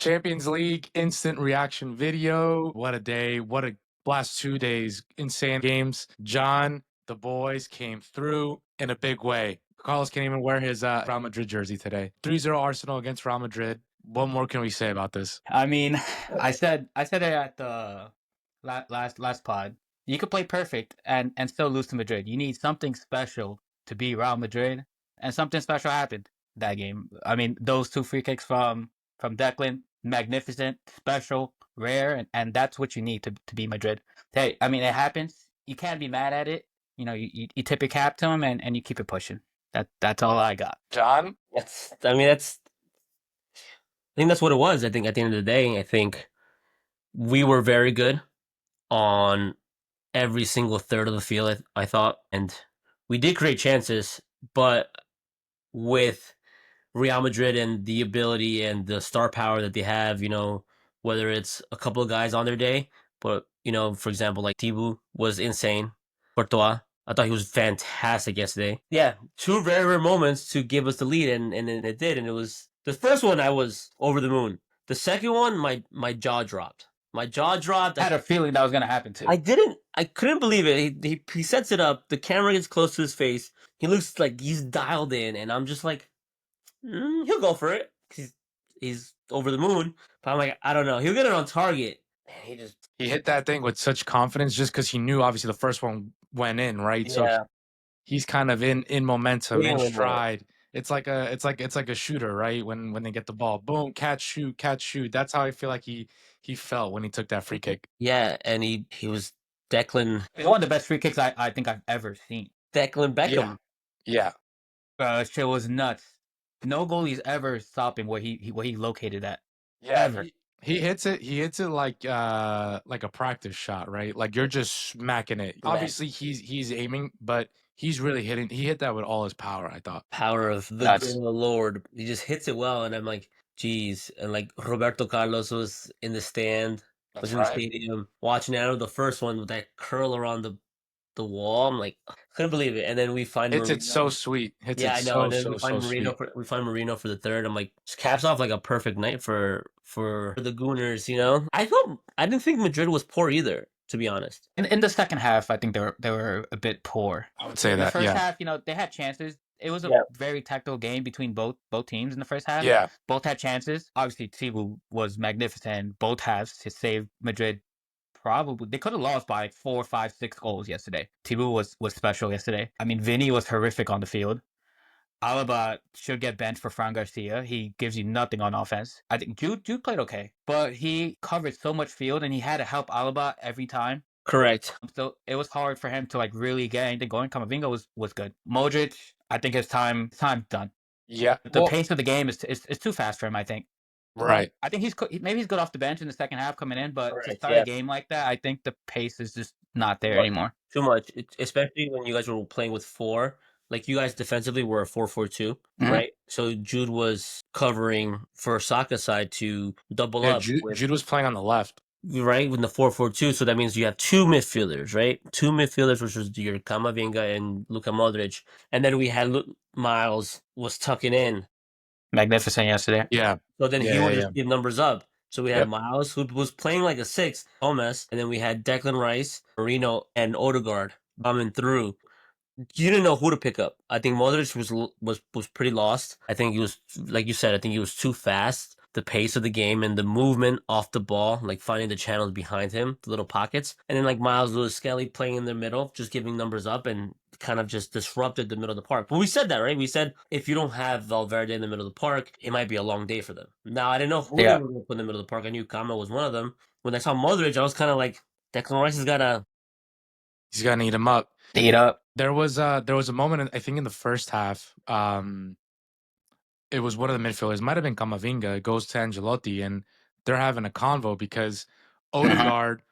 Champions League instant reaction video. What a day. What a last 2 days. Insane games. John, the boys came through in a big way. Carlos can't even wear his Real Madrid jersey today. 3-0 Arsenal against Real Madrid. What more can we say about this? I mean, I said it at the last pod. You could play perfect and still lose to Madrid. You need something special to beat Real Madrid, and something special happened that game. I mean, those two free kicks from Declan, magnificent, special, rare, and that's what you need to beat Madrid. Hey, I mean, it happens. You can't be mad at it. You tip your cap to him and you keep it pushing. That's all I got. John? I think that's what it was. I think at the end of the day, I think we were very good on every single third of the field, I thought. And we did create chances, but with Real Madrid and the ability and the star power that they have, whether it's a couple of guys on their day, but, for example, like Thibaut was insane. Courtois, I thought he was fantastic yesterday. Yeah, two very rare moments to give us the lead, and it did. And it was the first one I was over the moon. The second one, my jaw dropped. My jaw dropped. I had a feeling that was gonna happen too. I couldn't believe it. He sets it up. The camera gets close to his face. He looks like he's dialed in, and I'm just like, he'll go for it. He's over the moon. But I'm like, I don't know. He'll get it on target. And he hit that thing with such confidence just because he knew obviously the first one went in, right? Yeah. So he's kind of in momentum, in stride. It's like a shooter, right? When they get the ball, boom, catch, shoot. That's how I feel like he felt when he took that free kick. Yeah, and he was Declan. It's one of the best free kicks I think I've ever seen. Declan Beckham. Yeah. Shit was nuts. No goalie's ever stopping where he located at. Yeah. Ever. He hits it like a practice shot, right? Like you're just smacking it. Yeah. Obviously he's aiming, but he's really hitting. He hit that with all his power, I thought. Power of the Lord. He just hits it well, and I'm like, geez. And like Roberto Carlos was in the stand, was in the stadium watching it. I know the first one with that curl around the wall. I'm like, couldn't believe it. And then we find Hits it so sweet. Hits yeah, it I know. And so, then so, we find so Marino sweet. we find Marino for the third. I'm like, just caps off like a perfect night for the Gooners, I didn't think Madrid was poor either, to be honest. In the second half, I think they were a bit poor. I would say In the that. first Yeah. half, they had chances. It was a very tactical game between both teams in the first half. Yeah. Both had chances. Obviously, Thibaut was magnificent both halves to save Madrid. Probably they could have lost by like 4, 5, 6 goals yesterday. Thibaut was special yesterday. I mean, Vinny was horrific on the field. Alaba should get benched for Fran Garcia. He gives you nothing on offense. I think Jude played okay, but he covered so much field and he had to help Alaba every time. Correct. So it was hard for him to like really get anything going. Camavinga was good. Modric, I think his time's done. Yeah. The pace of the game is too fast for him, I think. Right. I think maybe he's good off the bench in the second half coming in, but to Correct, start a game like that, I think the pace is just not there anymore. Too much, especially when you guys were playing with four. Like you guys defensively were a 4-4-2, right? So Jude was covering for Saka's side to double up. Jude was playing on the left. Right, with the 4-4-2, so that means you have two midfielders, right? Two midfielders, which was your Camavinga and Luka Modric, and then we had Miles was tucking in, magnificent yesterday. Yeah. So then he would just give numbers up. So we had Miles, who was playing like a 6, Gomez, and then we had Declan Rice, Marino, and Odegaard coming through. You didn't know who to pick up. I think Modric was pretty lost. I think he was, like you said, I think he was too fast. The pace of the game and the movement off the ball, like finding the channels behind him, the little pockets. And then like Miles Lewis Skelly playing in the middle, just giving numbers up and kind of just disrupted the middle of the park. But we said that, right? We said if you don't have Valverde in the middle of the park, it might be a long day for them. Now, I didn't know who they were going to put in the middle of the park. I knew Kama was one of them. When I saw Modric, I was kind of like, Declan Rice has got to... He's got to eat him up. Eat up. There was a moment, I think in the first half, it was one of the midfielders, might have been Camavinga, it goes to Ancelotti, and they're having a convo because Odegaard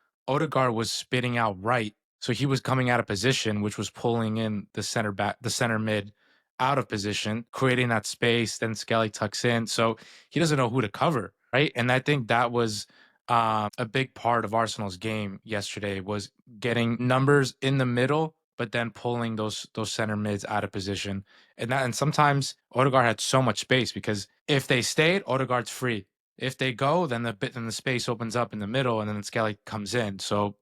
was spitting out right. So he was coming out of position, which was pulling in the center mid out of position, creating that space. Then Skelly tucks in. So he doesn't know who to cover, right? And I think that was a big part of Arsenal's game yesterday, was getting numbers in the middle, but then pulling those center mids out of position. And sometimes Odegaard had so much space because if they stayed, Odegaard's free. If they go, then the space opens up in the middle, and then Skelly comes in. So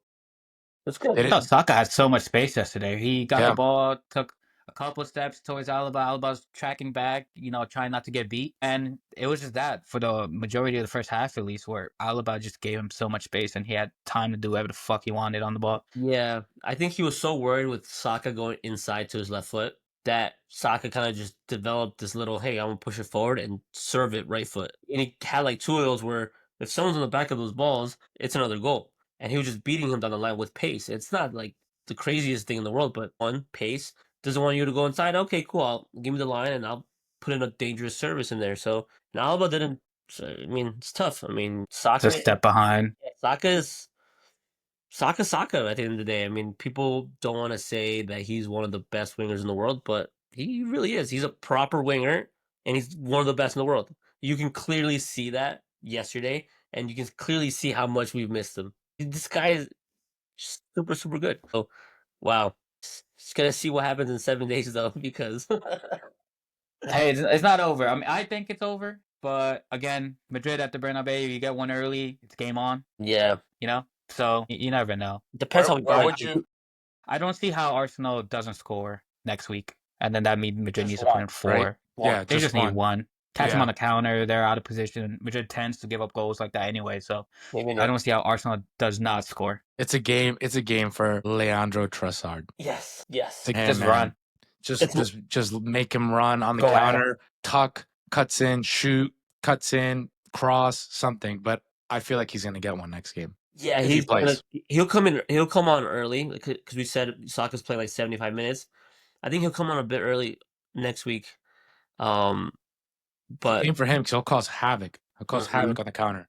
That's they good. I thought didn't. Saka had so much space yesterday. He got the Yeah, ball, took a couple steps towards Alaba. Alaba's tracking back, trying not to get beat. And it was just that for the majority of the first half, at least, where Alaba just gave him so much space and he had time to do whatever the fuck he wanted on the ball. Yeah, I think he was so worried with Saka going inside to his left foot that Saka kind of just developed this little, hey, I'm gonna push it forward and serve it right foot. And he had like two of those where if someone's on the back of those balls, it's another goal. And he was just beating him down the line with pace. It's not like the craziest thing in the world, but one, pace, doesn't want you to go inside. Okay, cool. Give me the line and I'll put in a dangerous service in there. So and Alaba didn't. So, I mean, it's tough. I mean, It's a step behind. Saka is Saka at the end of the day. I mean, people don't want to say that he's one of the best wingers in the world, but he really is. He's a proper winger, and he's one of the best in the world. You can clearly see that yesterday, and you can clearly see how much we've missed him. This guy is super, super good. So, wow. Just gonna see what happens in 7 days, though, because Hey, it's not over. I mean, I think it's over, but again, Madrid at the Bernabeu, you get one early, it's game on. yeah, So you never know. depends how we where play. would you I don't see how Arsenal doesn't score next week, and then that means Madrid just needs to put in one, right? 4. Yeah, They just just need one. one. Catch them Yeah, on the counter. They're out of position. Madrid tends to give up goals like that anyway, so Maybe I not. don't see how Arsenal does not score. it's a game. It's a game for Leandro Trossard. Yes, yes. To him, Just man. run. Just make him run on the Go at counter, tuck, cuts in, shoot, cuts in, cross, something. But I feel like he's gonna get one next game. Yeah, If he plays. he'll come in. He'll come on early because we said Saka's playing like 75 minutes. I think he'll come on a bit early next week. Um, It's a but game for him because he'll cause havoc. He'll cause havoc on the counter.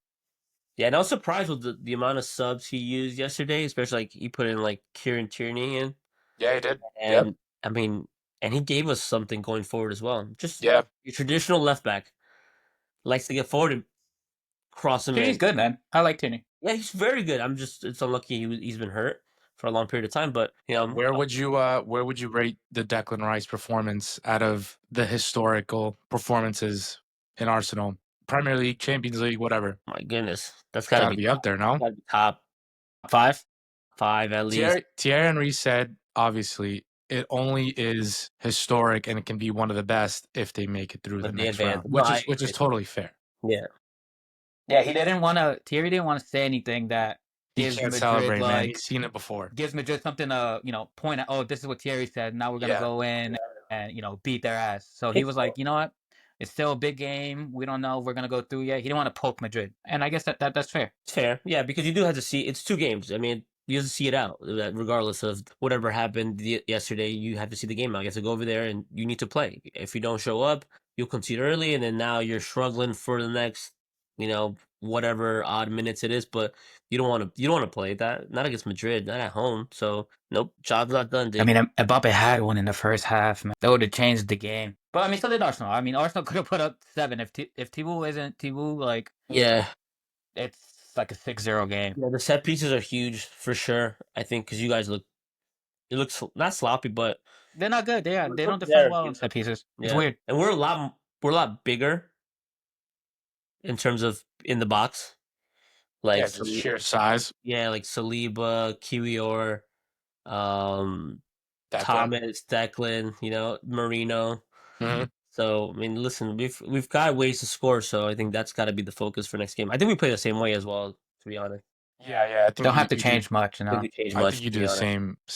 yeah, and I was surprised with the amount of subs he used yesterday, especially like he put in like Kieran Tierney in, Yeah, he did. Yep. and I mean, and he gave us something going forward as well. Just Yeah. your traditional left back likes to get forward and cross him Tierney's in. good, man. I like Tierney. Yeah, he's very good. It's unlucky he's been hurt for a long period of time, but Where would you rate the Declan Rice performance out of the historical performances in Arsenal? Premier League, Champions League, whatever. my goodness, that's Gotta be up there, no? gotta be top 5? 5 at least. Thierry Henry said, obviously, it only is historic and it can be one of the best if they make it through the If they next advance. round, No, which is totally fair. Yeah. Yeah, Thierry didn't want to say anything that He gives can't Madrid celebrate, man. like He's seen it before. gives Madrid something to, point at, oh, this is what Thierry said. Now we're gonna Yeah. go in and, beat their ass. So he was like, you know what? It's still a big game. We don't know if we're gonna go through yet. He didn't want to poke Madrid. And I guess that's fair. It's fair. Yeah, because you do have to see it's 2 games. I mean, you have to see it out. That regardless of whatever happened yesterday, you have to see the game out. You have to go over there and you need to play. If you don't show up, you'll concede early and then now you're struggling for the next, whatever odd minutes it is, but you don't want to play that. Not against Madrid, not at home. So, nope, job's not done, dude. I mean, Mbappe had one in the first half, man. That would have changed the game. But I mean, so did Arsenal. I mean, Arsenal could have put up 7 if Thibaut isn't Thibaut. Like, Yeah. it's like a 6-0 game. Yeah, the set pieces are huge for sure. I think because you guys it looks not sloppy, but They're not good. They don't They're defend well on set pieces. It's yeah. weird. And we're a lot bigger in terms of in the box. Like Yeah, just sheer size. yeah, like Saliba, Kiwior, Thomas, Declan, Marino. Mhm. So I mean, listen, we've got ways to score, so I think that's got to be the focus for next game. I think we play the same way as well, to be honest. Yeah. I think Don't have to you change much, I think we changed I much. think you to do be the honest.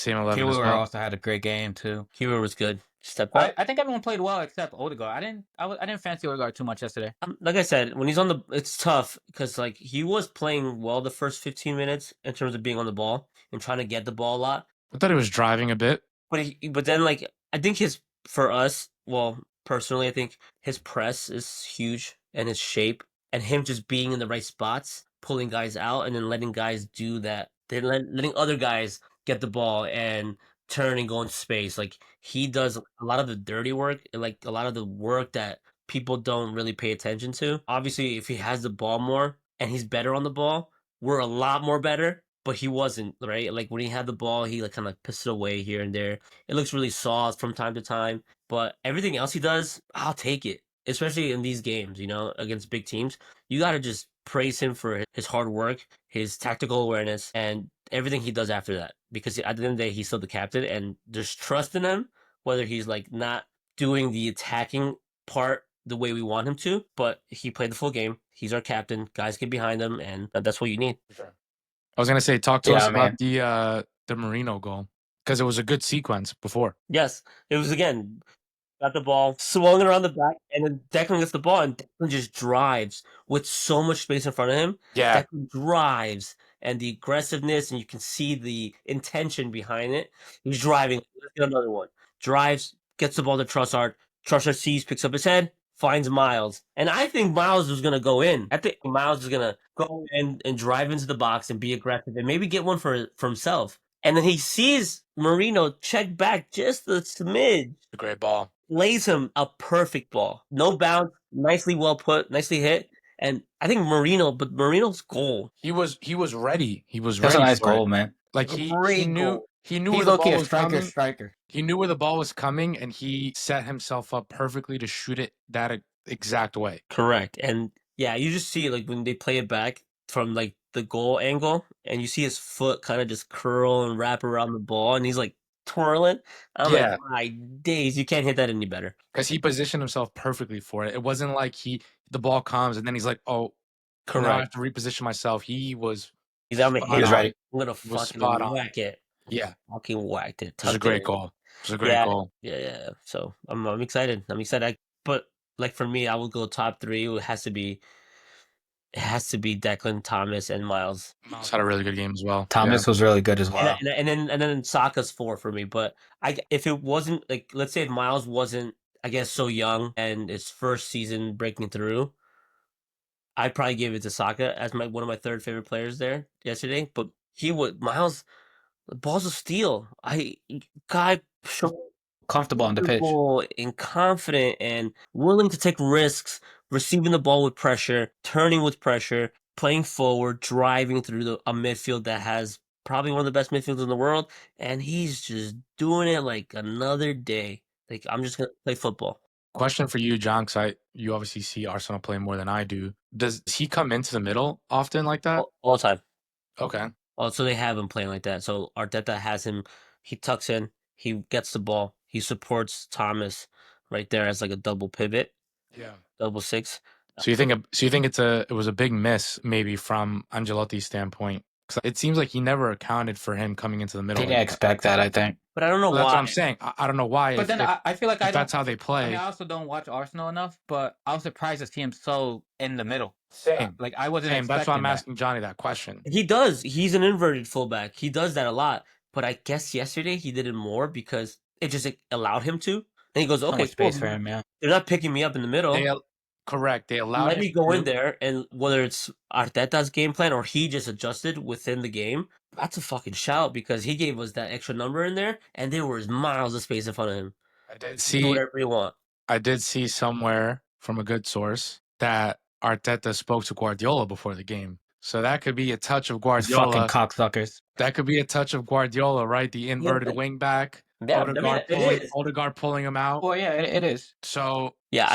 same 11 as Kiwior well. also had a great game too. Kiwior was good. Stepped up. I think everyone played well except Odegaard. I didn't fancy Odegaard too much yesterday. Like I said, when he's on it's tough because like he was playing well the first 15 minutes in terms of being on the ball and trying to get the ball a lot. I thought he was driving a bit. But then like I think for us, well, personally, I think his press is huge and his shape and him just being in the right spots, pulling guys out and then letting guys do that. Then letting other guys get the ball and turn and go into space. Like he does a lot of the dirty work and like a lot of the work that people don't really pay attention to. Obviously, if he has the ball more and he's better on the ball, we're a lot more better. But he wasn't, right? Like when he had the ball, he like kind of pissed it away here and there. It looks really soft from time to time, but everything else he does, I'll take it. especially in these games, against big teams, you got to just praise him for his hard work, his tactical awareness, and everything he does after that. Because at the end of the day, he's still the captain, and there's trust in him, whether he's like not doing the attacking part the way we want him to, but he played the full game. He's our captain. Guys get behind him, and that's what you need. I was gonna say, talk to us Yeah, about man. the Marino goal, because it was a good sequence before. Yes, it was again. Got the ball, swung it around the back, and then Declan gets the ball, and Declan just drives with so much space in front of him. Yeah, Declan drives, and the aggressiveness, and you can see the intention behind it. He's driving. Let's get another one. Drives, gets the ball to Trossard. Trossard sees, picks up his head, finds Miles. And I think Miles was going to go in. I think Miles is going to go in and drive into the box and be aggressive and maybe get one for himself. And then he sees Marino check back just a smidge. a great ball. Lays him a perfect ball. No bounce, nicely well put, nicely hit. And I think Marino's goal. He was ready. He was That's ready a nice for it. goal, man. Like he Great knew goal. he knew He's where the low-key ball a was coming. striker. He knew where the ball was coming, and he set himself up perfectly to shoot it that exact way. Correct. And yeah, you just see like when they play it back from like the goal angle, and you see his foot kind of just curl and wrap around the ball, and he's like twirling. I'm Yeah. like, my days, you can't hit that any better. Because he positioned himself perfectly for it. It wasn't like the ball comes and then he's like, oh, now I have Correct. to reposition myself. He was He's I'm gonna spot hit He was it. on. ready. I'm gonna He was fucking spot on. whack it. Yeah. Fucking whacked it. It was a Tucked great it. goal. It was a great goal. Yeah. So I'm excited. But like for me, I would go top 3. It has to be Declan, Thomas, and Miles. Miles had a really good game as well. Thomas was really good as And, well. and then Saka's 4 for me. But if it wasn't like, let's say if Miles wasn't, I guess, so young and his first season breaking through, I'd probably give it to Saka as one of my third favorite players there yesterday. But Miles, the balls of steel. Guy showed Comfortable on the pitch. comfortable and confident and willing to take risks, receiving the ball with pressure, turning with pressure, playing forward, driving through a midfield that has probably one of the best midfields in the world, and he's just doing it like another day. Like, I'm just gonna play football. Question for you, John, because you obviously see Arsenal play more than I do. Does he come into the middle often like that? All the time. Okay. Oh, so they have him playing like that. So Arteta has him. He tucks in. He gets the ball. He supports Thomas right there as like a double pivot. Yeah. Double 6. So you think it was a big miss maybe from Ancelotti's standpoint? Because it seems like he never accounted for him coming into the middle. They didn't expect that, I think. But I don't know Well, why. that's what I'm saying. I don't know why. But then I feel like if that's how they I play. mean, I also don't watch Arsenal enough, but I was surprised to see him so in the middle. Same. Like I wasn't Same. expecting That's why I'm that. asking Johnny that question. He does. He's an inverted fullback. He does that a lot. But I guess yesterday he did it more because it just allowed him to. And he goes, So okay, much space cool. for him, yeah. They're not picking me up in the middle. Correct. They allowed Let him me go in to. there, and whether it's Arteta's game plan or he just adjusted within the game, that's a fucking shout because he gave us that extra number in there, and there was miles of space in front of him. I did Do see. whatever you want. I did see somewhere from a good source that Arteta spoke to Guardiola before the game. So that could be a touch of Guardiola. Fucking cocksuckers. That could be a touch of Guardiola, right? The inverted wing back. Yeah, Odegaard pulling him out. Well, yeah, it is. So yeah,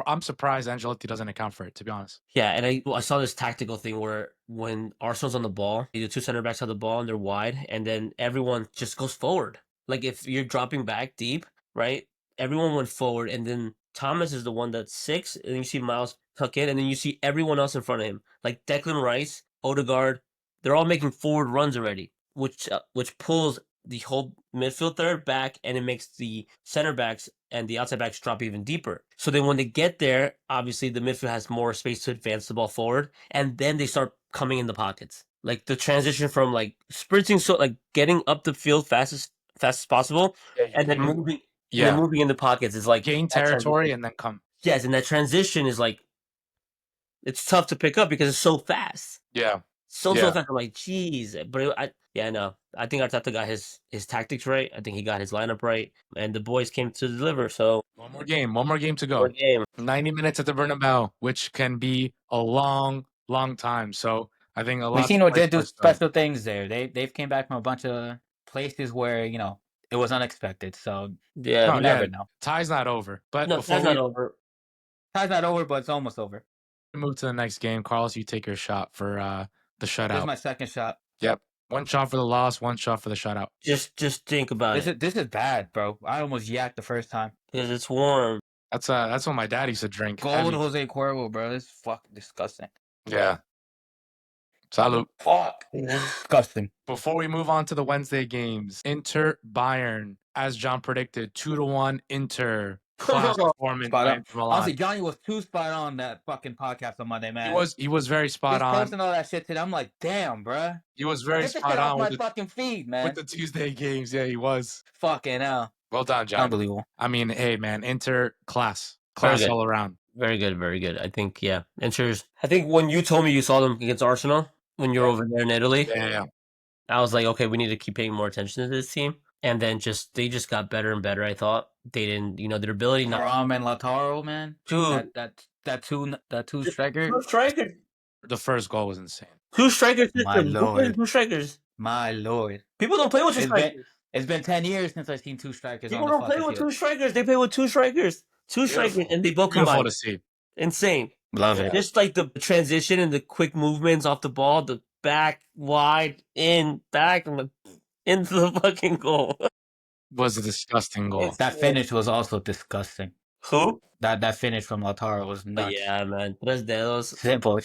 I'm surprised Ancelotti doesn't account for it, to be honest. Yeah, and I saw this tactical thing where when Arsenal's on the ball, the 2 center backs have the ball and they're wide, and then everyone just goes forward. Like if you're dropping back deep, right? Everyone went forward, and then Thomas is the one that's 6, and then you see Miles tuck in, and then you see everyone else in front of him, like Declan Rice, Odegaard. They're all making forward runs already, which pulls the whole midfield third back, and it makes the center backs and the outside backs drop even deeper. So then when they get there, obviously the midfield has more space to advance the ball forward, and then they start coming in the pockets. Like the transition from like sprinting, so like getting up the field fast as possible, and then moving. Yeah, and then moving in the pockets is like gain territory and then come. Yes, and that transition is like it's tough to pick up because it's so fast. Yeah. So fast. I'm like, geez. But I think Arteta got his tactics right. I think he got his lineup right, and the boys came to deliver. So one more game to go. 90 minutes at the Bernabeu, which can be a long, long time. So I think a lot. Vecino did do special things there. They've came back from a bunch of places where it was unexpected. So yeah, you never know. Tie's not over, but no, tie's not over. Tie's not over, but it's almost over. Move to the next game. Carlos, you take your shot for the This is shutout. my second shot. Yep. One shot for the loss, one shot for the shutout. Just think about it. This is bad, bro. I almost yacked the first time. Because it's warm. That's what my dad used to drink. Gold Heavy. Jose Cuervo, bro. This is fucking disgusting. Yeah. Salud. Fuck. Disgusting. Before we move on to the Wednesday games, Inter Bayern, as John predicted, 2-1 Inter. Class performance Spot by on. Inter Milan. Honestly, Johnny was too spot on that fucking podcast on Monday, man. He was very spot He's on. posting all that shit today. I'm like, damn, bro. He was very Get the spot shit off on my with fucking feed, man. the Tuesday games. Yeah, he was. Fucking hell. Well done, John. Unbelievable. I mean, hey, man, Inter class good. all around. Very good, very good. I think, yeah. Inter's. I think when you told me you saw them against Arsenal, when you're over there in Italy, Yeah. I was like, okay, we need to keep paying more attention to this team. And then they just got better and better. I thought they didn't, their ability not. Ram and Lautaro, man. Dude, that two striker. Two strikers. The first goal was insane. Two strikers. My lord. Two strikers. My lord. People don't play with two strikers. It's been 10 years since I've seen two strikers. People don't play with two strikers. They play with two strikers. Two strikers, and they both Beautiful combine. to see. Insane. Love it. Just like the transition and the quick movements off the ball, the back, wide, in, back, and into the fucking goal. Was a disgusting goal. That finish was also disgusting. Who? That finish from Lautaro was nuts. Yeah, man. Tres dedos. Simple.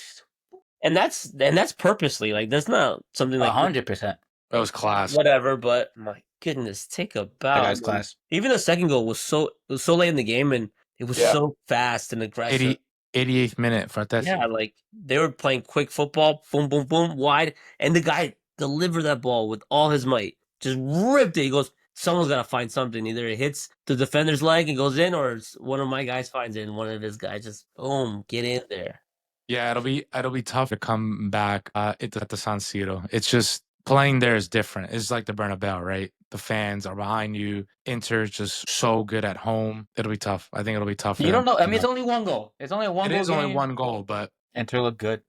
And that's purposely. Like, that's not something like 100%. It was class. whatever, but my goodness, take a bow. That guy's class. Even the second goal was so late in the game, and it was so fast and aggressive. 88th minute for that. Yeah, like they were playing quick football, boom, boom, boom, wide, and the guy delivered that ball with all his might, just ripped it. He goes, someone's got to find something. Either it hits the defender's leg and goes in, or one of my guys finds it, and one of his guys just boom, get in there. Yeah, it'll be tough to come back at the San Siro. It's just playing there is different. It's like the Bernabeu, right? The fans are behind you. Inter's just so good at home. It'll be tough. I think it'll be tough. You don't know. I mean, it's only one goal. It's only a one goal. It is only one goal, but Inter looked good.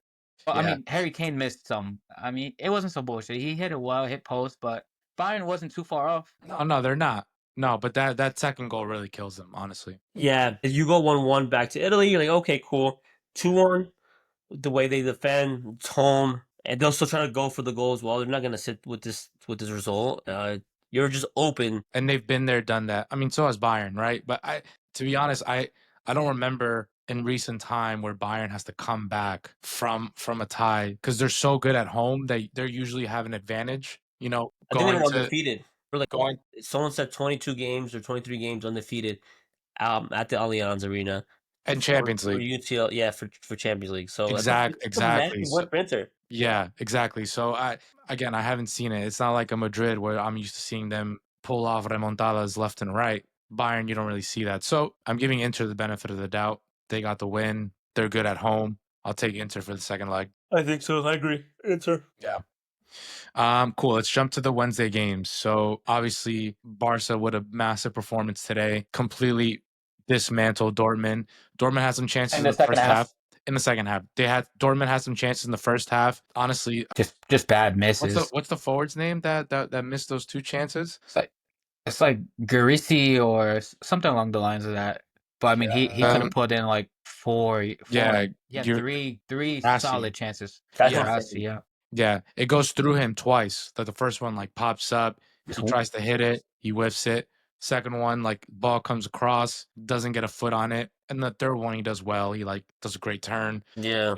Well, Yeah. I mean, Harry Kane missed some. I mean, it wasn't so bullshit. He hit it well, hit post, but Bayern wasn't too far off. no, they're not. No, but that second goal really kills them, honestly. Yeah, if you go 1-1 back to Italy, you're like, okay, cool. 2-1, the way they defend, it's home, and they'll still try to go for the goal as well. They're not gonna sit with this result. You're just open. And they've been there, done that. I mean, so has Bayern, right? But to be honest, I don't remember in recent time where Bayern has to come back from a tie because they're so good at home. They usually have an advantage. I think they were undefeated. Someone said 22 games or 23 games undefeated at the Allianz Arena. And Champions League. For UCL, yeah, for Champions League. So Exactly. What printer? Yeah, exactly. So I haven't seen it. It's not like a Madrid where I'm used to seeing them pull off remontadas left and right. Bayern, you don't really see that. So I'm giving Inter the benefit of the doubt. They got the win. They're good at home. I'll take Inter for the second leg. I think so. I agree. Inter. Yeah. Cool. Let's jump to the Wednesday games. So obviously Barca with a massive performance today, completely dismantled Dortmund. Dortmund had some chances in the first half. In the second half, Dortmund had some chances in the first half. Honestly, just bad misses. What's the forward's name that missed those two chances? It's like Garisi or something along the lines of that. But I mean, he could have put in like four. Yeah, three solid chances. Yeah, it goes through him twice. The first one like pops up, he tries to hit it, he whiffs it. Second one, like ball comes across, doesn't get a foot on it, and the third one he does well. He like does a great turn. Yeah,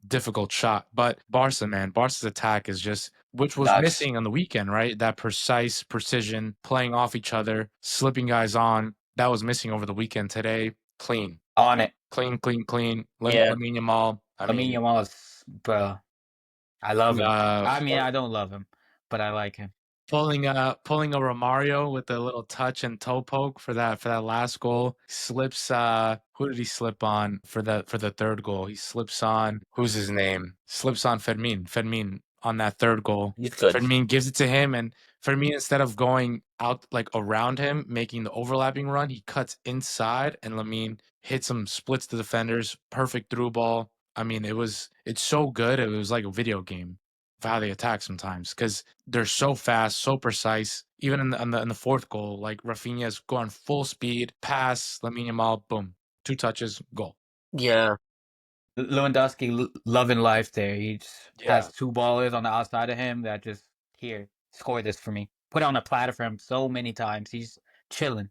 difficult shot. But Barca's attack is just which was missing on the weekend, right? That precise precision, playing off each other, slipping guys on. That was missing over the weekend. Today, clean on it, clean. Lamine Yamal. Lamine Yamal is, bro. I love him. I mean, I don't love him, but I like him. Pulling a Romario with a little touch and toe poke for that last goal. Slips who did he slip on for the third goal? He slips on who's his name? Slips on Fermin on that third goal. Fermin gives it to him, and Fermin, instead of going out like around him, making the overlapping run, he cuts inside and Lamine hits him, splits the defenders, perfect through ball. I mean, it's so good. It was like a video game of how they attack sometimes because they're so fast, so precise. Even in the fourth goal, like Rafinha's going full speed, pass, Lamine Yamal, boom, 2 touches, goal. Yeah. Lewandowski loving life there. He just Yeah. has 2 ballers on the outside of him that just here score this for me. Put it on a platter for him so many times. He's chilling.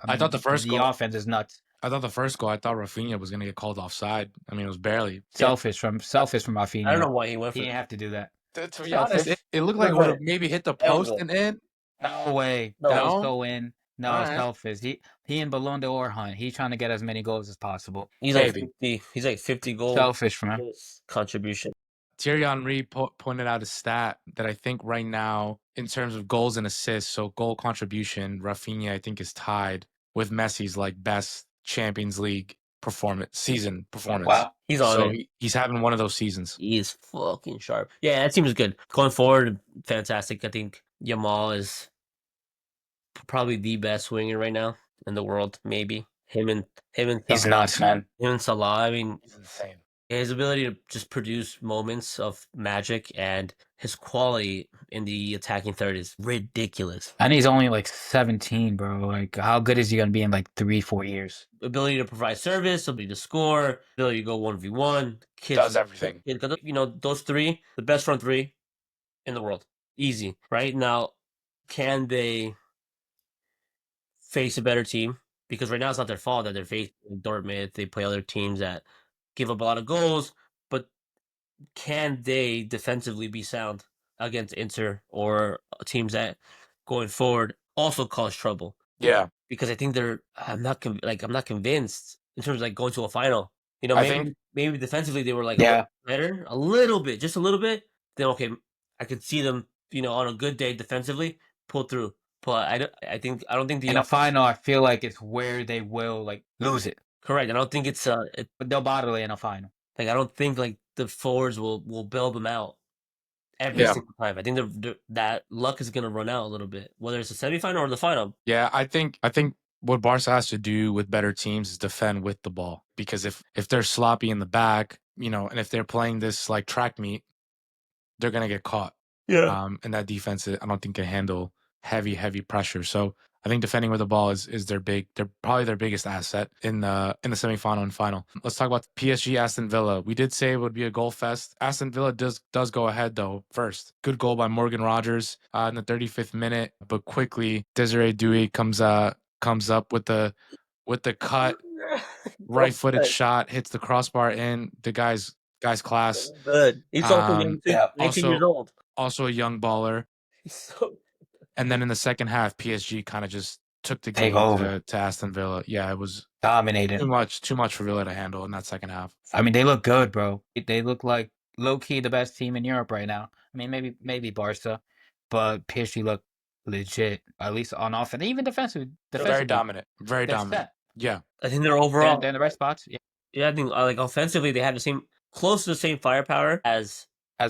I thought the first the goal offense is nuts. I thought Rafinha was gonna get called offside. I mean, it was barely. Selfish from Rafinha. I don't know why he went He for didn't have to do that. To be honest, Selfish. it looked like it would have maybe hit the post Elbow. and in. No way. No. That was No? so in. No, Alright. selfish. He and Ballon d'Or hunt. He's trying to get as many goals as possible. He's like Maybe. 50. He's like 50 goals. Selfish from him. Contribution. Thierry Henry pointed out a stat that I think right now, in terms of goals and assists, so goal contribution, Rafinha I think is tied with Messi's like best Champions League season performance. Wow. He's on So it. he's having one of those seasons. He's fucking sharp. Yeah, that team is good. Going forward, fantastic. I think Yamal is probably the best winger right now in the world. Maybe him and He's Salah. nuts, man. Him and Salah. I mean, He's insane. his ability to just produce moments of magic and his quality in the attacking third is ridiculous. And he's only like 17, bro. Like, how good is he gonna be in like 3-4 years? Ability to provide service, ability to score, ability to go 1v1. Does everything. You know, those three, the best front three in the world. Easy. Right? Now, can they face a better team? Because right now it's not their fault that they're facing Dortmund. They play other teams that give up a lot of goals, but can they defensively be sound against Inter or teams that going forward also cause trouble? Yeah. Because I think I'm not convinced in terms of like going to a final. You know, I think maybe defensively they were like better, a little bit, just a little bit. Then okay, I could see them, you know, on a good day defensively pull through. But I don't think In a final, I feel like it's where they will like lose it. correct. I don't think it's But they'll bottle it in a final. like I don't think like the forwards will bail them out every Yeah. single time. I think that luck is gonna run out a little bit, whether it's the semifinal or the final. Yeah, I think what Barca has to do with better teams is defend with the ball. Because if they're sloppy in the back, you know, and if they're playing this like track meet, they're gonna get caught. Yeah. And that defense, I don't think can handle heavy pressure. So I think defending with the ball is they're probably their biggest asset in the semifinal and final. Let's talk about PSG Aston Villa. We did say it would be a goal fest. Aston Villa does go ahead though first. Good goal by Morgan Rogers in the 35th minute, but quickly Desiree Doué comes up with the cut, right-footed shot, hits the crossbar in. The guy's class. Good. He's also young too. yeah. 19 years old. Also a young baller. He's so And then in the second half, PSG kind of just took the Take game over. to Aston Villa. Yeah, it was Dominated. too much for Villa to handle in that second half. I mean, they look good, bro. They look like low-key the best team in Europe right now. I mean, maybe Barca, but PSG look legit, at least on offense. Even defensively. Very dominant. Very They're dominant. set. Yeah. I think they're overall. They're in the right spots. Yeah. Yeah, I think like offensively they have close to the same firepower as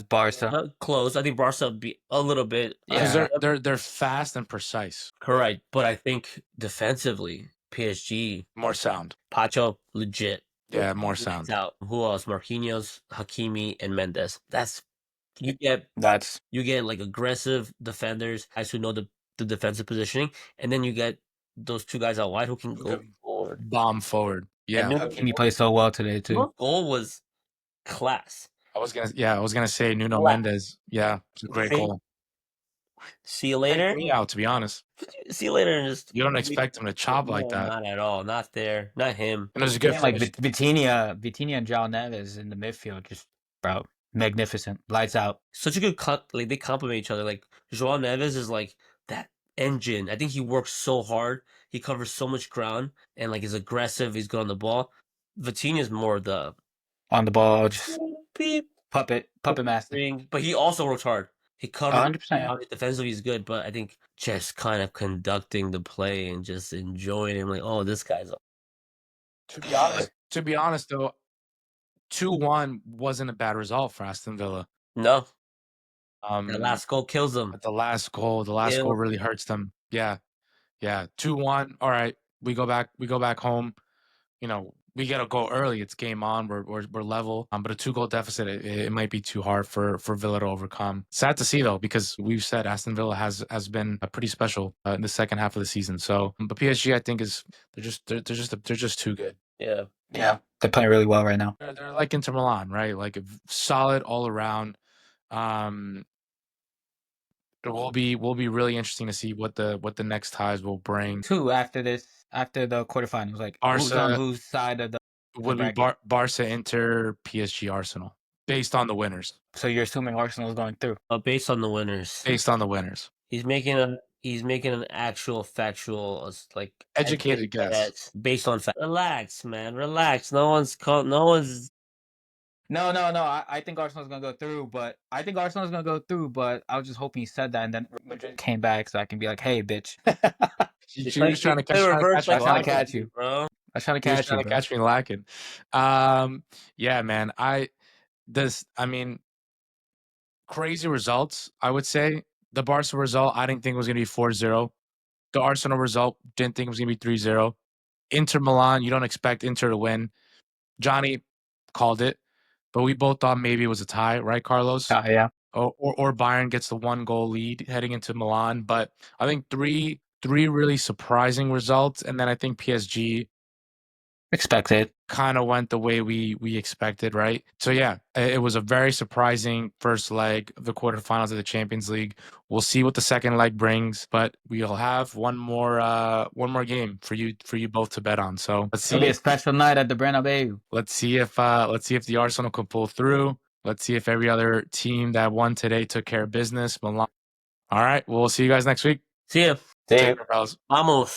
Barca. close. I think Barca would be a little bit. Because Yeah. they're fast and precise. Correct, but I think defensively PSG More sound. Pacho legit. Yeah, more sound. Out. Who else? Marquinhos, Hakimi, and Mendes. You get like aggressive defenders, guys who know the defensive positioning, and then you get those two guys out wide who can go forward. Bomb forward. Yeah. Hakimi played so well today too. Your goal was class. I was gonna say Nuno Class. Mendes. Yeah, it's a great goal. See you later. Me out, to be honest. See you later. And just You don't expect him to chop like that. Not at all. Not there. Not him. And it was a good Like finish. Vitinha and João Neves in the midfield, just bro, magnificent, lights out. Such a good cut. Like they complement each other. Like João Neves is like that engine. I think he works so hard. He covers so much ground and like is aggressive. He's good on the ball. Vitinha is more the on the ball, just beep, puppet master. But he also works hard. He covers 100%. Defensively, he's good, but I think just kind of conducting the play and just enjoying him. Like, oh, this guy's. To be honest, though, 2-1 wasn't a bad result for Aston Villa. No. The last goal kills them. The last goal really hurts them. Yeah. 2-1. All right, we go back home. You know, we gotta go early. It's game on. We're level. But a 2-goal deficit, it might be too hard for Villa to overcome. Sad to see though, because we've said Aston Villa has been pretty special in the second half of the season. So, but PSG, I think they're just too good. Yeah. Yeah, they're playing really well right now. They're like Inter Milan, right? Like solid all around. It will be really interesting to see what the next ties will bring. Two after the quarterfinals, like who's on Barca whose side of the would be bracket. Barca, Inter, PSG, Arsenal, based on the winners. So you're assuming Arsenal's going through? Based on the winners. Based on the winners. He's making an actual factual, like Educated guess. based on fact. Relax, man. Relax. No one's called. No one's. No. I think Arsenal's gonna go through, but I was just hoping he said that, and then Madrid came back, so I can be like, "Hey, bitch." She was trying to catch, reverse me trying to psychology, catch you. bro. I was trying to She was catch you, trying to bro. catch me lacking. Yeah, man. I mean, crazy results, I would say. The Barca result, I didn't think was going to be 4-0. The Arsenal result, didn't think it was going to be 3-0. Inter Milan, you don't expect Inter to win. Johnny called it, but we both thought maybe it was a tie, right, Carlos? Yeah. Or Bayern gets the 1-goal lead heading into Milan. But I think three really surprising results, and then I think PSG Expected. kind of went the way we expected, right? So yeah, it was a very surprising first leg of the quarterfinals of the Champions League. We'll see what the second leg brings, but we'll have one more game for you both to bet on. So let's It'll be a see. special night at the Bernabeu. Let's see if the Arsenal can pull through. Let's see if every other team that won today took care of business. Milan. All right, well, we'll see you guys next week. See ya. See Take you. care, fellas. Vamos.